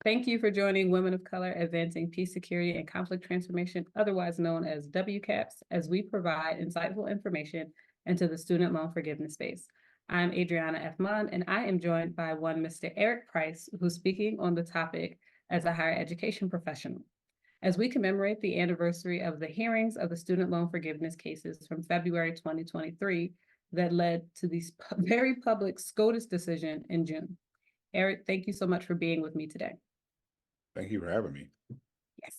Thank you for joining Women of Color Advancing Peace, Security, and Conflict Transformation, otherwise known as WCAPS, as we provide insightful information into the student loan forgiveness space. I'm Adriana F. Munn, and I am joined by one Mr. Eric Price, who's speaking on the topic as a higher education professional. As we commemorate the anniversary of the hearings of the student loan forgiveness cases from February 2023 that led to the very public SCOTUS decision in June. Eric, thank you so much for being with me today. Thank you for having me. Yes.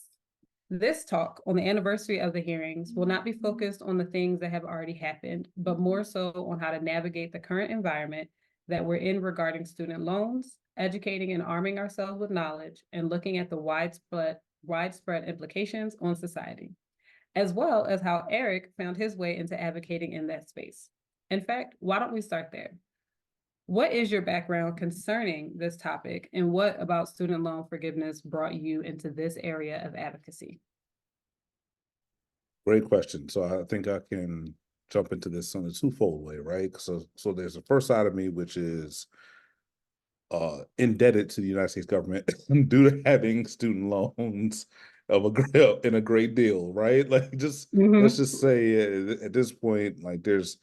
This talk on the anniversary of the hearings will not be focused on the things that have already happened, but more so on how to navigate the current environment that we're in regarding student loans, educating and arming ourselves with knowledge, and looking at the widespread implications on society, as well as how Eric found his way into advocating in that space. In fact, why don't we start there? What is your background concerning this topic, and what about student loan forgiveness brought you into this area of advocacy? Great question. So I think I can jump into this in a twofold way, right? So there's the first side of me, which is indebted to the United States government due to having student loans in a great deal, right? Like let's just say at this point, like it's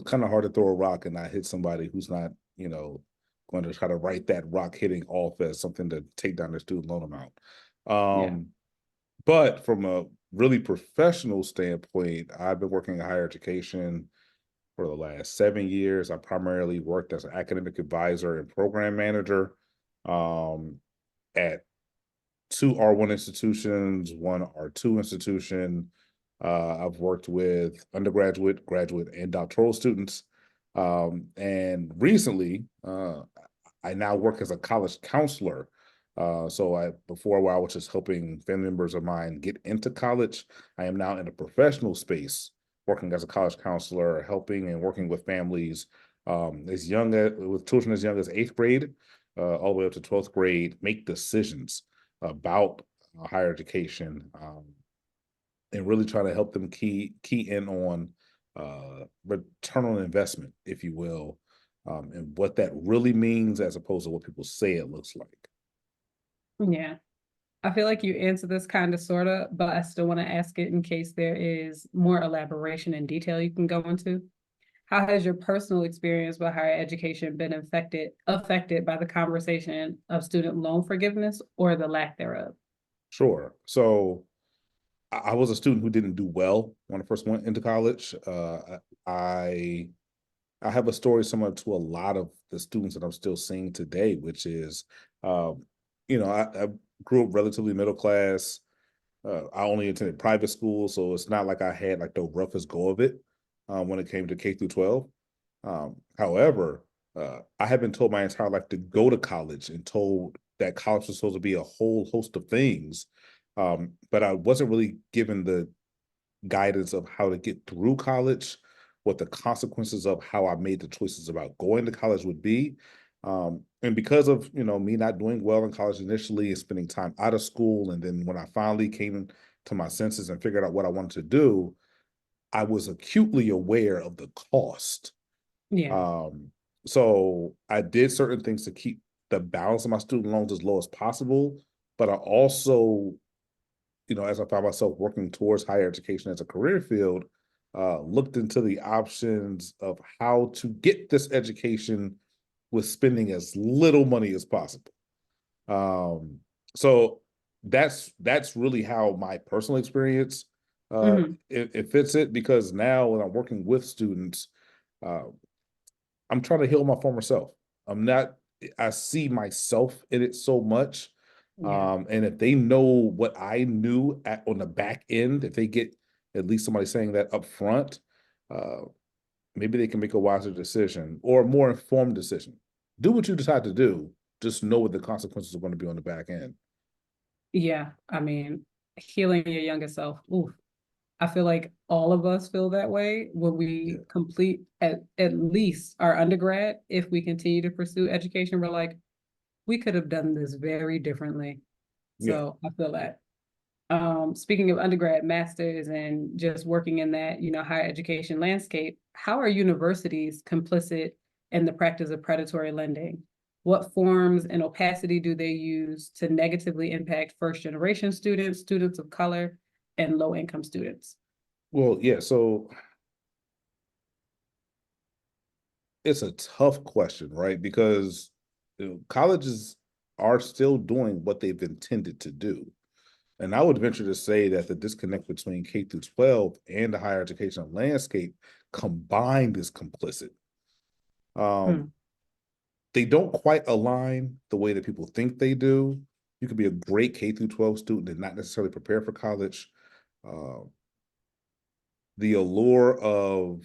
kind of hard to throw a rock and not hit somebody who's not, going to try to write that rock hitting off as something to take down their student loan amount. But from a really professional standpoint, I've been working in higher education for the last 7 years. I primarily worked as an academic advisor and program manager at 2 R1 institutions, 1 R2 institution. I've worked with undergraduate, graduate, and doctoral students. And recently, I now work as a college counselor. Before, while I was just helping family members of mine get into college, I am now in a professional space, working as a college counselor, helping and working with families with children as young as 8th grade, all the way up to 12th grade, make decisions about higher education, and really try to help them key in on return on investment, if you will, and what that really means as opposed to what people say it looks like. Yeah, I feel like you answered this kind of sort of, but I still want to ask it in case there is more elaboration and detail you can go into. How has your personal experience with higher education been affected by the conversation of student loan forgiveness or the lack thereof? Sure. So I was a student who didn't do well when I first went into college. I have a story similar to a lot of the students that I'm still seeing today, which is, I grew up relatively middle class. I only attended private school, so it's not like I had like the roughest go of it when it came to K through 12. However, I have been told my entire life to go to college and told that college was supposed to be a whole host of things. But I wasn't really given the guidance of how to get through college, what the consequences of how I made the choices about going to college would be. And because of, me not doing well in college initially and spending time out of school, and then when I finally came to my senses and figured out what I wanted to do, I was acutely aware of the cost. Yeah. So I did certain things to keep the balance of my student loans as low as possible, but I also, as I found myself working towards higher education as a career field, looked into the options of how to get this education with spending as little money as possible. So that's really how my personal experience it fits it, because now when I'm working with students, I'm trying to heal my former self. I see myself in it so much. And if they know what I knew on the back end, if they get at least somebody saying that up front, maybe they can make a wiser decision or a more informed decision. Do what you decide to do. Just know what the consequences are going to be on the back end. Yeah, I mean, healing your younger self. Ooh, I feel like all of us feel that way when we complete at least our undergrad. If we continue to pursue education, we're like, we could have done this very differently. So I feel that. Speaking of undergrad, masters, and just working in that, higher education landscape, how are universities complicit in the practice of predatory lending? What forms and opacity do they use to negatively impact first-generation students, students of color, and low-income students? Well, yeah, so it's a tough question, right? Because colleges are still doing what they've intended to do. And I would venture to say that the disconnect between K through 12 and the higher educational landscape combined is complicit. Hmm. They don't quite align the way that people think they do. You could be a great K through 12 student and not necessarily prepare for college. Uh, the allure of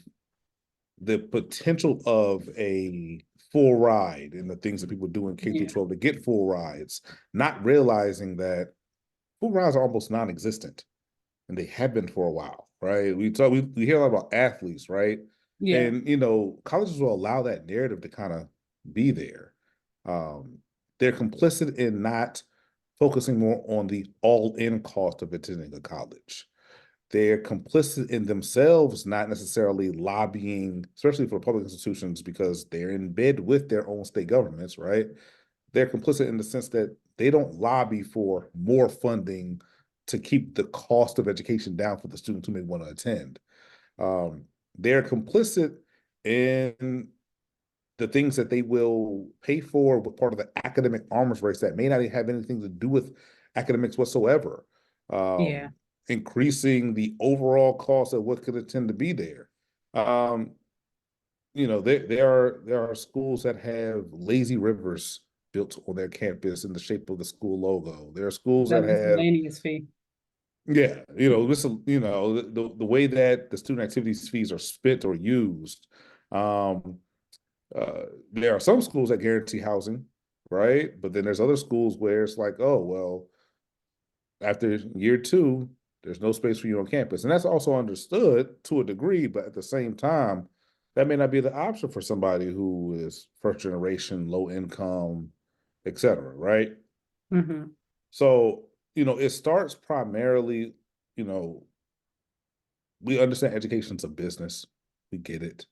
the potential of a full ride and the things that people do in K through Yeah. 12 to get full rides, not realizing that full rides are almost non-existent, and they have been for a while, right? We hear a lot about athletes, right? Yeah. And colleges will allow that narrative to kind of be there. Um, they're complicit in not focusing more on the all-in cost of attending a college. They're complicit in themselves, not necessarily lobbying, especially for public institutions, because they're in bed with their own state governments, right? They're complicit in the sense that they don't lobby for more funding to keep the cost of education down for the students who may want to attend. Um, they're complicit in the things that they will pay for with part of the academic arms race that may not have anything to do with academics whatsoever. Yeah. Increasing the overall cost of what could attend to be there. Um, there are schools that have lazy rivers built on their campus in the shape of the school logo. There are schools The that have, miscellaneous fee. yeah, the way that the student activities fees are spent or used. Um, there are some schools that guarantee housing, right? But then there's other schools where it's like, oh, well, after year two, there's no space for you on campus. And that's also understood to a degree, but at the same time, that may not be the option for somebody who is first generation, low income, et cetera, right? Mm-hmm. So, it starts primarily, you know, we understand education's a business. We get it.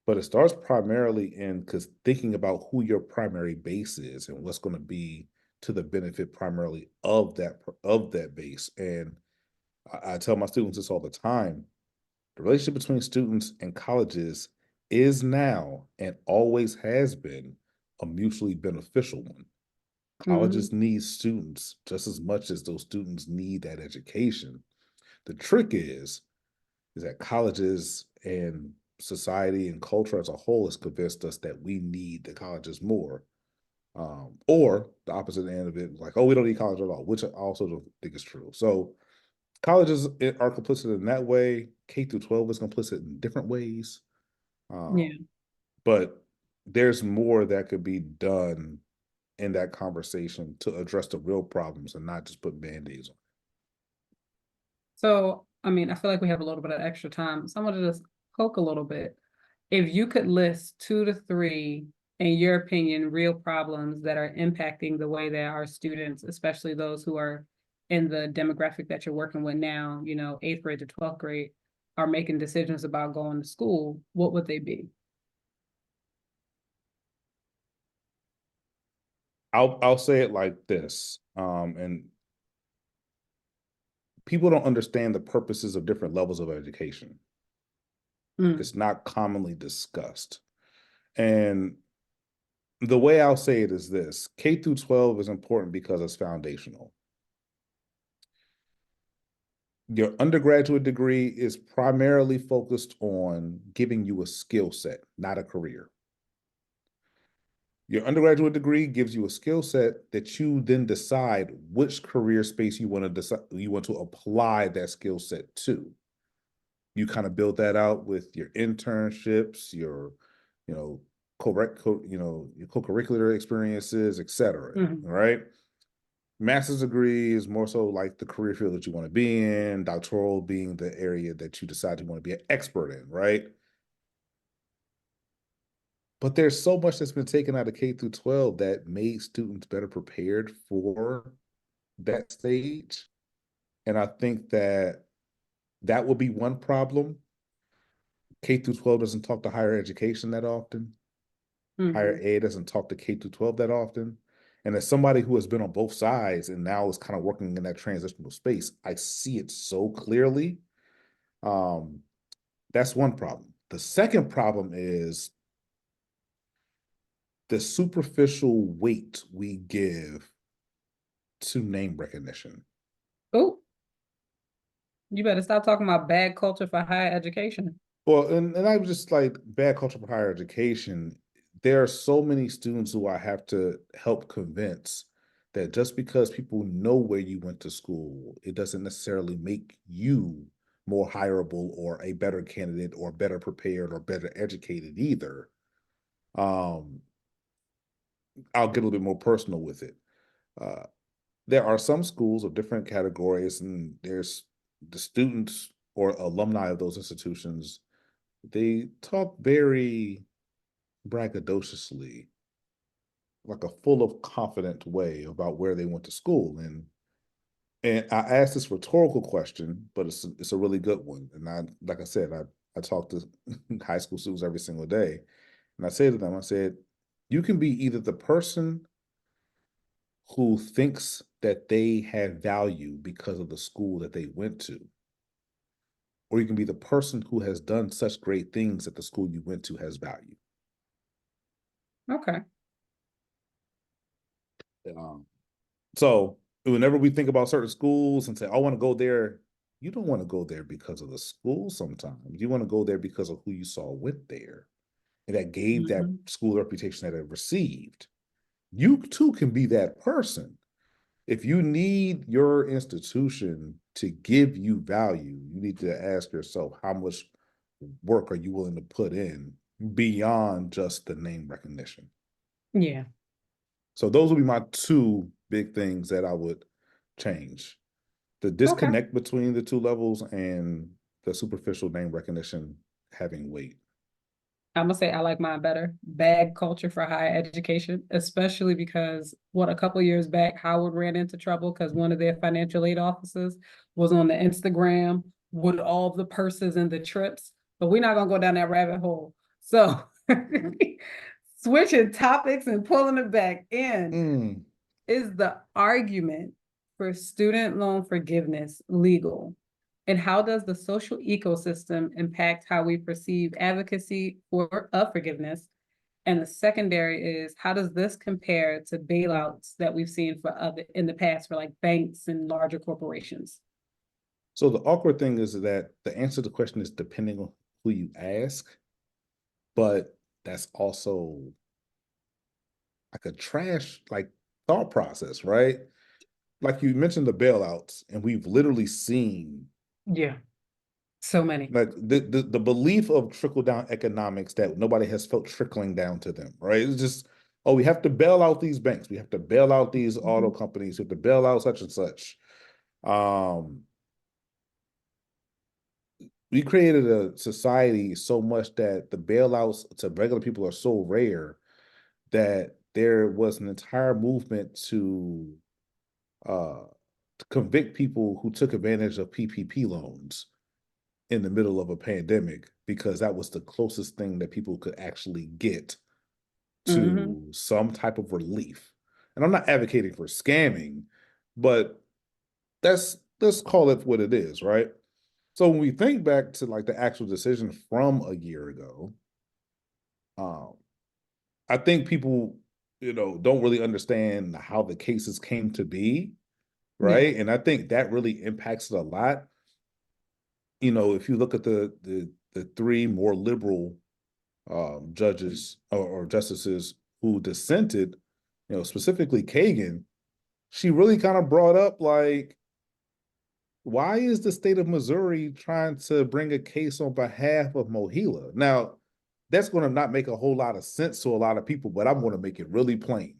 But it starts primarily in because thinking about who your primary base is and what's going to be to the benefit primarily of that base. And I tell my students this all the time. The relationship between students and colleges is now and always has been a mutually beneficial one. Mm-hmm. Colleges need students just as much as those students need that education. The trick is that colleges and society and culture as a whole has convinced us that we need the colleges more. Or the opposite end of it, like, oh, we don't need college at all, which I also don't think is true. So colleges are complicit in that way. K through 12 is complicit in different ways. Yeah. But there's more that could be done in that conversation to address the real problems and not just put band-aids on. So, I mean, I feel like we have a little bit of extra time. So I'm gonna just poke a little bit. If you could list 2 to 3, in your opinion, real problems that are impacting the way that our students, especially those who are in the demographic that you're working with now, 8th grade to 12th grade, are making decisions about going to school, what would they be? I'll say it like this, and people don't understand the purposes of different levels of education. Mm. It's not commonly discussed. And the way I'll say it is this: K through 12 is important because it's foundational. Your undergraduate degree is primarily focused on giving you a skill set, not a career. Your undergraduate degree gives you a skill set that you then decide which career space you want to apply that skill set to. You kind of build that out with your internships, your, you know, your co-curricular experiences, et cetera. Mhm. All right. Master's degree is more so like the career field that you want to be in, doctoral being the area that you decide you want to be an expert in, right? But there's so much that's been taken out of K through 12 that made students better prepared for that stage. And I think that would be one problem. K through 12 doesn't talk to higher education that often. higher ed doesn't talk to K through 12 that often. And as somebody who has been on both sides and now is kind of working in that transitional space, I see it so clearly. That's one problem. The second problem is the superficial weight we give to name recognition. Oh, you better stop talking about bad culture for higher education. Well, and I was just like bad culture for higher education. There are so many students who I have to help convince that just because people know where you went to school, it doesn't necessarily make you more hireable or a better candidate or better prepared or better educated either. I'll get a little bit more personal with it. Uh, there are some schools of different categories, and there's the students or alumni of those institutions. They talk very braggadociously, like a full of confident way about where they went to school. And I asked this rhetorical question, but it's a really good one. And like I said, I talk to high school students every single day. And I say to them, I said, you can be either the person who thinks that they have value because of the school that they went to, or you can be the person who has done such great things that the school you went to has value. Okay. So whenever we think about certain schools and say, I want to go there, you don't want to go there because of the school sometimes. You want to go there because of who you saw went there and that gave that school reputation that it received. You too can be that person. If you need your institution to give you value, you need to ask yourself, how much work are you willing to put in beyond just the name recognition? Yeah. So those would be my two big things that I would change. The disconnect between the two levels and the superficial name recognition having weight. I'm gonna say I like mine better. Bad culture for higher education, especially because a couple years back, Howard ran into trouble because one of their financial aid officers was on the Instagram with all the purses and the trips. But we're not gonna go down that rabbit hole. So switching topics and pulling it back in, is the argument for student loan forgiveness legal? And how does the social ecosystem impact how we perceive advocacy of forgiveness? And the secondary is, how does this compare to bailouts that we've seen in the past for like banks and larger corporations? So the awkward thing is that the answer to the question is depending on who you ask, but that's also like a trash thought process, right? Like you mentioned the bailouts, and we've literally seen so many. Like the belief of trickle down economics that nobody has felt trickling down to them, right? It's just, oh, we have to bail out these banks, we have to bail out these auto companies, we have to bail out such and such. We created a society so much that the bailouts to regular people are so rare that there was an entire movement to convict people who took advantage of PPP loans in the middle of a pandemic, because that was the closest thing that people could actually get to some type of relief. And I'm not advocating for scamming, but let's call it what it is, right? So when we think back to like the actual decision from a year ago, I think people, don't really understand how the cases came to be, right? And I think that really impacts it a lot. If you look at the three more liberal judges or justices who dissented, specifically Kagan, she really kind of brought up like, why is the state of Missouri trying to bring a case on behalf of Mohila? Now, that's going to not make a whole lot of sense to a lot of people, but I'm going to make it really plain.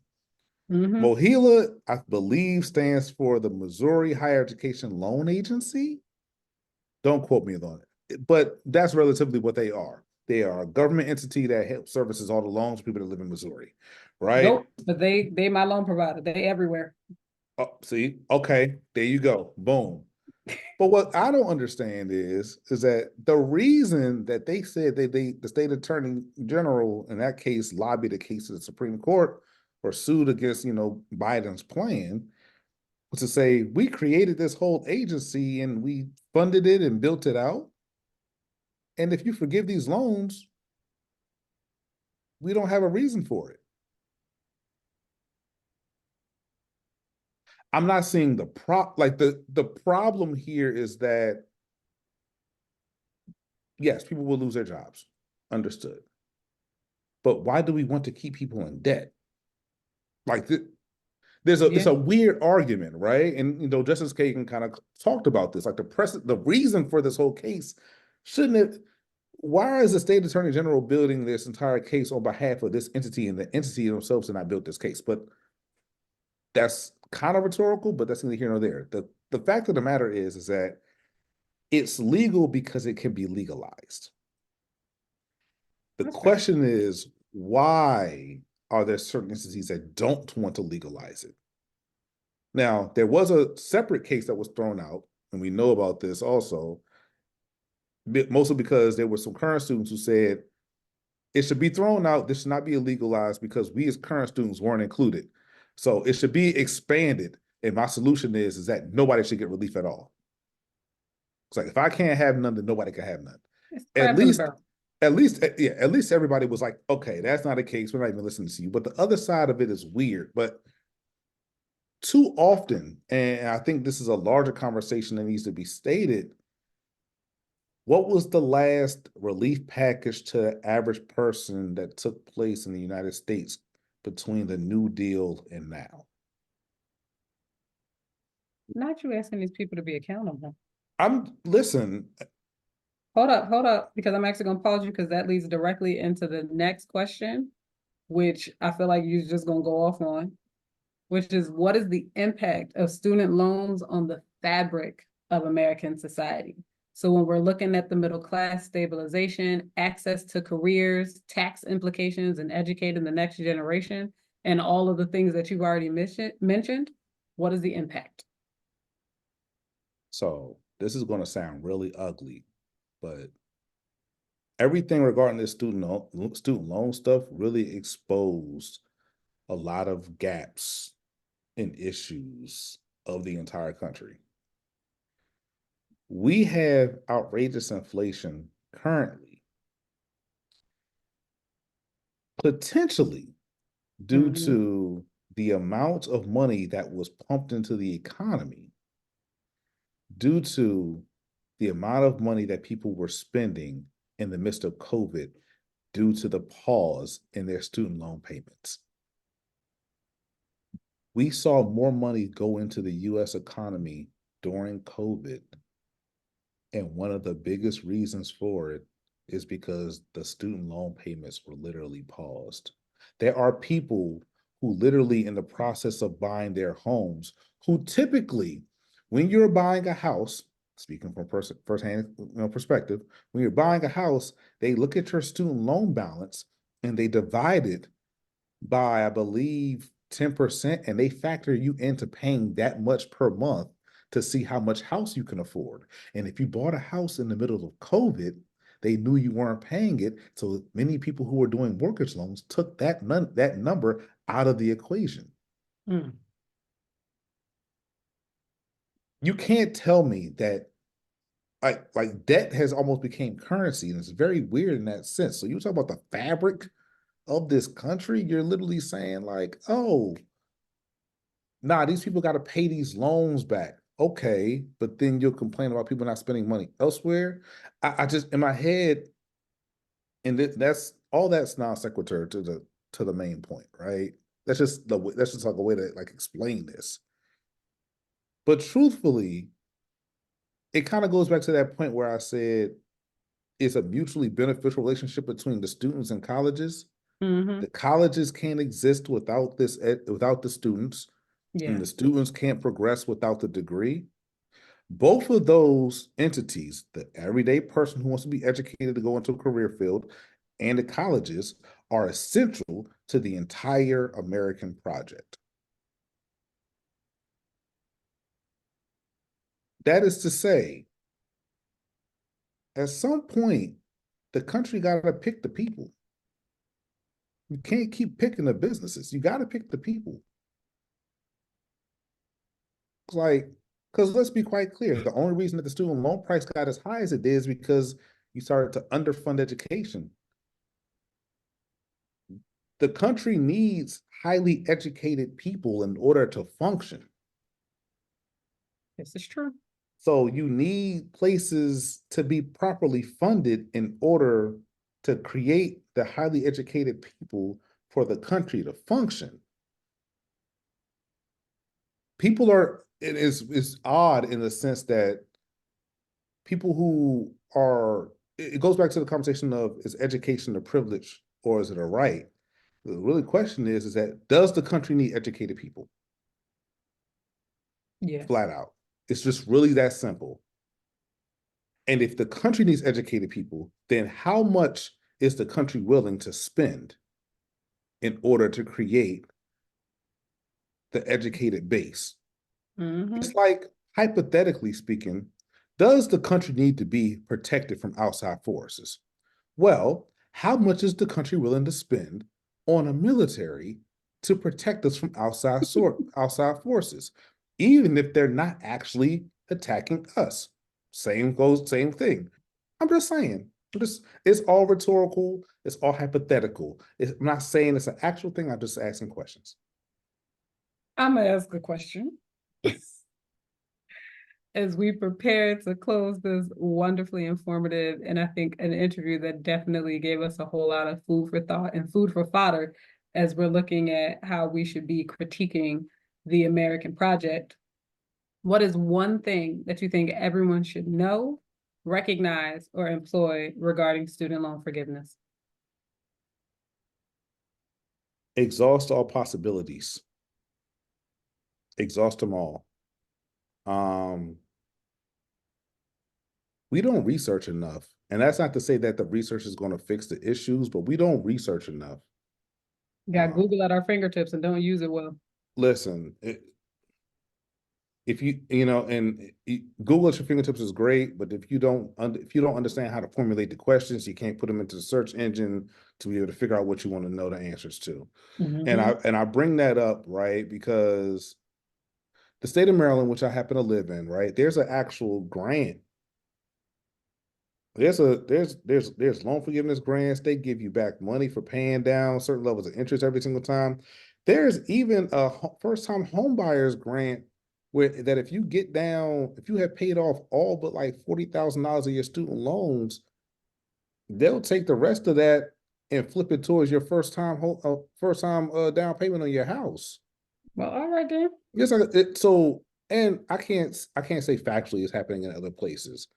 Mohila, I believe, stands for the Missouri Higher Education Loan Agency. Don't quote me on it, but that's relatively what they are. They are a government entity that helps services all the loans for people that live in Missouri, right? Nope, but they my loan provider. They everywhere. Oh, see, okay, there you go. Boom. But what I don't understand is that the reason that they said the state attorney general in that case lobbied the case to the Supreme Court or sued against, Biden's plan was to say we created this whole agency and we funded it and built it out. And if you forgive these loans, we don't have a reason for it. I'm not seeing the problem here is that yes, people will lose their jobs. Understood. But why do we want to keep people in debt? Like it's a weird argument, right? And Justice Kagan kind of talked about this, like the reason for this whole case shouldn't it? Why is the state attorney general building this entire case on behalf of this entity, and the entity themselves did not build this case? But that's kind of rhetorical, but that's neither here nor there. The fact of the matter is that it's legal because it can be legalized. The question is, why are there certain entities that don't want to legalize it? Now, there was a separate case that was thrown out, and we know about this also, mostly because there were some current students who said it should be thrown out. This should not be legalized because we as current students weren't included. So it should be expanded. And my solution is that nobody should get relief at all. It's like, if I can't have none, then nobody can have none. At least everybody was like, okay, that's not the case. We're not even listening to you. But the other side of it is weird. But too often, and I think this is a larger conversation that needs to be stated, what was the last relief package to the average person that took place in the United States between the New Deal and now? Not you asking these people to be accountable. Listen. Hold up, because I'm actually going to pause you because that leads directly into the next question, which I feel like you're just going to go off on, which is, what is the impact of student loans on the fabric of American society? So when we're looking at the middle class stabilization, access to careers, tax implications, and educating the next generation, and all of the things that you've already mentioned, what is the impact? So this is going to sound really ugly, but everything regarding this student loan stuff really exposed a lot of gaps and issues of the entire country. We have outrageous inflation currently, potentially due to the amount of money that was pumped into the economy, due to the amount of money that people were spending in the midst of COVID, due to the pause in their student loan payments. We saw more money go into the US economy during COVID. And one of the biggest reasons for it is because the student loan payments were literally paused. There are people who literally in the process of buying their homes, who typically, when you're buying a house, speaking from firsthand perspective, when you're buying a house, they look at your student loan balance and they divide it by, I believe, 10%, and they factor you into paying that much per month to see how much house you can afford. And if you bought a house in the middle of COVID, they knew you weren't paying it. So many people who were doing mortgage loans took that number out of the equation. You can't tell me that like debt has almost became currency, and it's very weird in that sense. So you talk about the fabric of this country, you're literally saying like, oh, nah, these people got to pay these loans back. Okay, but then you'll complain about people not spending money elsewhere. I just, in my head, and that's non sequitur to the main point, right? That's just like a way to like explain this. But truthfully, it kind of goes back to that point where I said it's a mutually beneficial relationship between the students and colleges. The colleges can't exist without without the students, and the students can't progress without the degree. Both of those entities, the everyday person who wants to be educated to go into a career field, and the colleges, are essential to the entire American project. That is to say, at some point, the country got to pick the people. You can't keep picking the businesses. You got to pick the people. Like, because let's be quite clear, the only reason that the student loan price got as high as it is because you started to underfund education. The country needs highly educated people in order to function. This is true. So you need places to be properly funded in order to create the highly educated people for the country to function. People are, it's odd in the sense that people who are, it goes back to the conversation of, is education a privilege or is it a right? The really question is that does the country need educated people? Yeah. Flat out. It's just really that simple. And if the country needs educated people, then how much is the country willing to spend in order to create the educated base? Mm-hmm. It's like, hypothetically speaking, does the country need to be protected from outside forces? Well, how much is the country willing to spend on a military to protect us from outside forces, even if they're not actually attacking us? Same thing. I'm just saying. It's all rhetorical. It's all hypothetical. I'm not saying it's an actual thing. I'm just asking questions. I'm gonna ask a question. As we prepare to close this wonderfully informative and I think an interview that definitely gave us a whole lot of food for thought and food for fodder as we're looking at how we should be critiquing the American project. What is one thing that you think everyone should know, recognize, or employ regarding student loan forgiveness? Exhaust all possibilities. Exhaust them all. We don't research enough. And that's not to say that the research is going to fix the issues, but we don't research enough. Got Google at our fingertips and don't use it well. Listen, if Google at your fingertips is great, but if you don't understand how to formulate the questions, you can't put them into the search engine to be able to figure out what you want to know the answers to. Mm-hmm. And I bring that up, right, because the state of Maryland, which I happen to live in, right, there's an actual grant. There's loan forgiveness grants. They give you back money for paying down certain levels of interest every single time. There's even a first-time homebuyers grant where that if you have paid off all but like $40,000 of your student loans, they'll take the rest of that and flip it towards your first-time down payment on your house. Well, all right then. Yes, and I can't say factually it's happening in other places.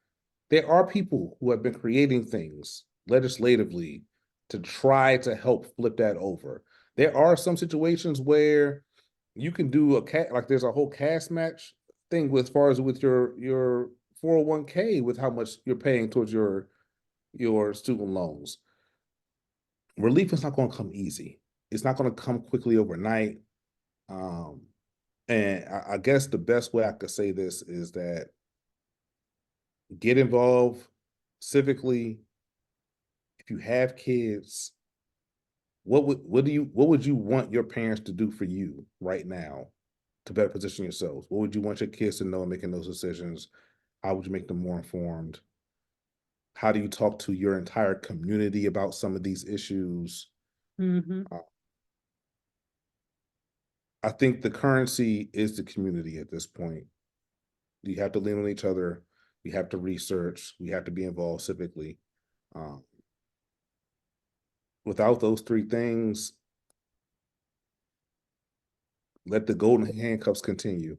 There are people who have been creating things legislatively to try to help flip that over. There are some situations where you can do like there's a whole cash match thing with as far as with your 401k with how much you're paying towards your student loans. Relief is not going to come easy. It's not going to come quickly overnight. And I guess the best way I could say this is that get involved civically. If you have kids, what would you want your parents to do for you right now to better position yourselves? What would you want your kids to know in making those decisions? How would you make them more informed? How do you talk to your entire community about some of these issues? Mm-hmm. I think the currency is the community at this point. You have to lean on each other. We have to research. We have to be involved civically. Without those three things, let the golden handcuffs continue.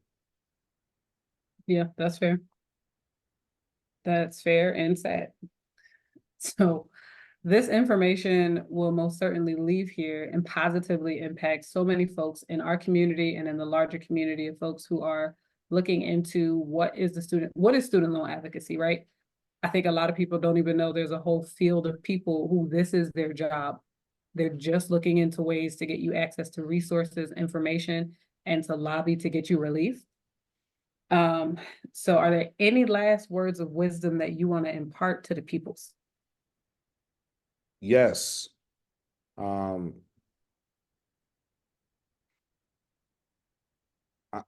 Yeah, that's fair. That's fair and sad. So this information will most certainly leave here and positively impact so many folks in our community and in the larger community of folks who are looking into what is student loan advocacy, right? I think a lot of people don't even know there's a whole field of people who this is their job. They're just looking into ways to get you access to resources, information, and to lobby to get you relief. So are there any last words of wisdom that you want to impart to the peoples? Yes. Um, I,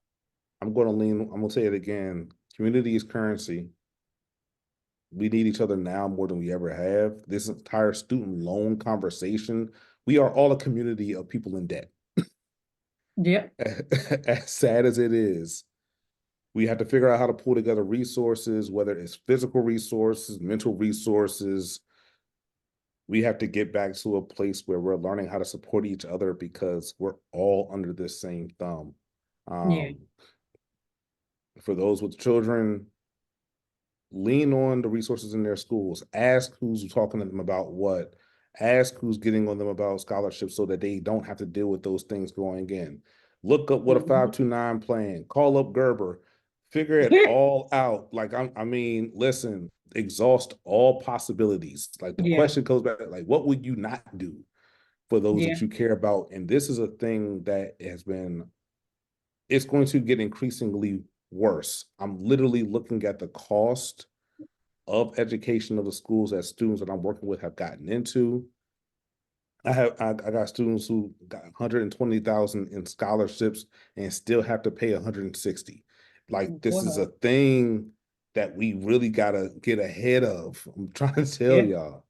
I'm going to say it again. Community is currency. We need each other now more than we ever have. This entire student loan conversation, we are all a community of people in debt. Yep. As sad as it is, we have to figure out how to pull together resources, whether it's physical resources, mental resources. We have to get back to a place where we're learning how to support each other because we're all under this same thumb. Yeah. For those with children, lean on the resources in their schools. Ask who's talking to them about what. Ask who's getting on them about scholarships so that they don't have to deal with those things going in. Look up what a 529 plan. Call up Gerber. Figure it all out. Like I mean, listen. Exhaust all possibilities. Like the Yeah. question goes back, like, what would you not do for those Yeah. that you care about? And this is a thing that has been. It's going to get increasingly worse. I'm literally looking at the cost of education of the schools that students that I'm working with have gotten into. I got students who got 120,000 in scholarships and still have to pay 160. Like this is a Wow. thing that we really gotta get ahead of. I'm trying to tell Yeah. y'all.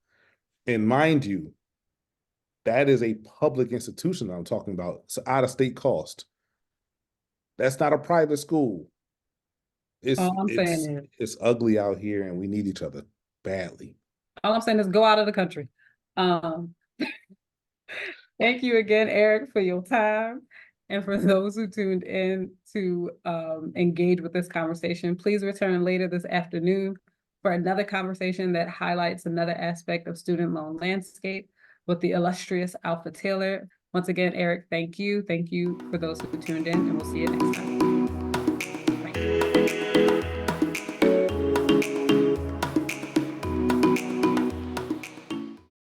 And mind you, that is a public institution that I'm talking about. It's out of state cost. That's not a private school. It's All I'm saying it's is, it's ugly out here and we need each other badly. all I'm saying is go out of the country. Um, Thank you again, Eric, for your time. And for those who tuned in to engage with this conversation, please return later this afternoon for another conversation that highlights another aspect of student loan landscape with the illustrious Alpha Taylor. Once again, Eric, thank you. Thank you for those who tuned in, and we'll see you next time.